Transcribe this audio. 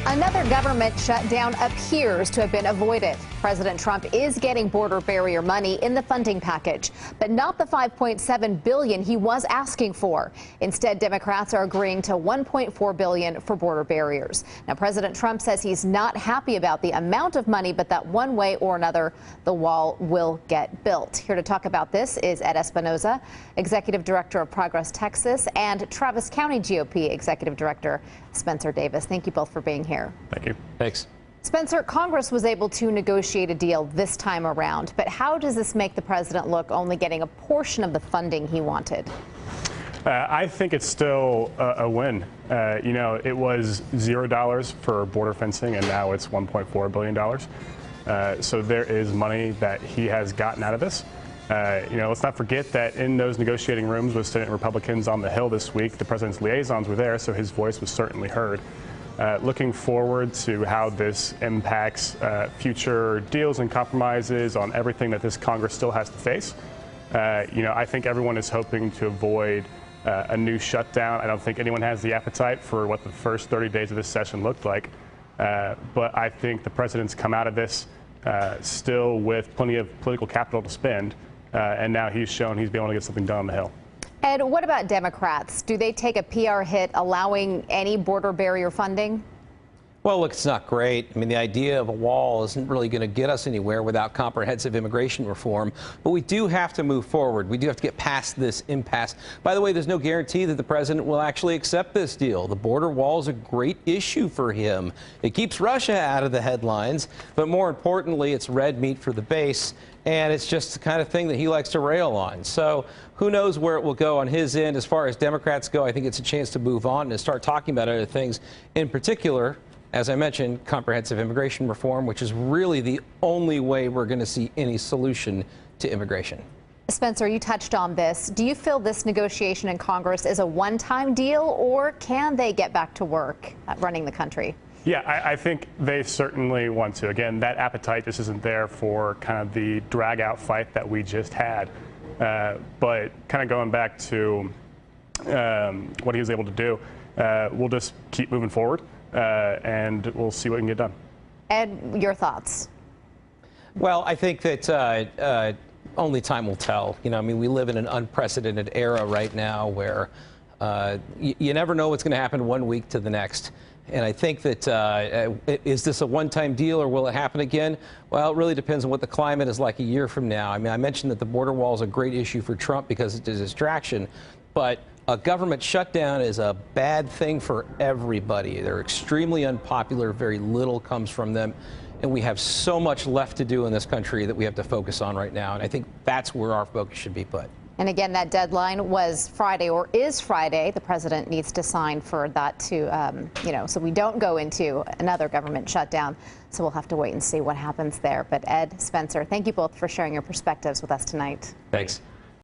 Another government shutdown appears to have been avoided. President Trump is getting border barrier money in the funding package, but not the $5.7 billion he was asking for. Instead, Democrats are agreeing to $1.4 billion for border barriers. Now, President Trump says he's not happy about the amount of money, but that one way or another, the wall will get built. Here to talk about this is Ed Espinoza, Executive Director of Progress Texas, and Travis County GOP Executive Director Spencer Davis. Thank you both for being here. Thank you. Thanks. Spencer, Congress was able to negotiate a deal this time around, but how does this make the president look only getting a portion of the funding he wanted? I think it's still a win. It was $0 for border fencing, and now it's $1.4 billion. So there is money that he has gotten out of this. Let's not forget that in those negotiating rooms with Senate Republicans on the Hill this week, the president's liaisons were there, so his voice was certainly heard. Looking forward to how this impacts future deals and compromises on everything that this Congress still has to face. I think everyone is hoping to avoid a new shutdown. I don't think anyone has the appetite for what the first 30 days of this session looked like. But I think the president's come out of this still with plenty of political capital to spend. And now he's shown he's been able to get something done on the Hill. Ed, what about Democrats? Do they take a PR hit allowing any border barrier funding? Well, look, it's not great. I mean, the idea of a wall isn't really going to get us anywhere without comprehensive immigration reform. But we do have to move forward. We do have to get past this impasse. By the way, there's no guarantee that the president will actually accept this deal. The border wall is a great issue for him. It keeps Russia out of the headlines. But more importantly, it's red meat for the base. And it's just the kind of thing that he likes to rail on. So who knows where it will go on his end. As far as Democrats go, I think it's a chance to move on and start talking about other things. In particular, as I mentioned, comprehensive immigration reform, which is really the only way we're going to see any solution to immigration. Spencer, you touched on this. Do you feel this negotiation in Congress is a one-time deal, or can they get back to work at running the country? Yeah, I think they certainly want to. Again, that appetite just isn't there for kind of the drag-out fight that we just had. But kind of going back to what he was able to do, we'll just keep moving forward. And we'll see what can get done. Ed, your thoughts? Well, I think that only time will tell. I mean, we live in an unprecedented era right now where you never know what's going to happen one week to the next. And I think that is this a one-time deal or will it happen again? Well, it really depends on what the climate is like a year from now. I mean, I mentioned that the border wall is a great issue for Trump because it's a distraction, but a government shutdown is a bad thing for everybody. They're extremely unpopular. Very little comes from them. And we have so much left to do in this country that we have to focus on right now. And I think that's where our focus should be put. And again, that deadline was Friday, or is Friday. The president needs to sign for that to, so we don't go into another government shutdown. So we'll have to wait and see what happens there. But Ed, Spencer, thank you both for sharing your perspectives with us tonight. Thanks.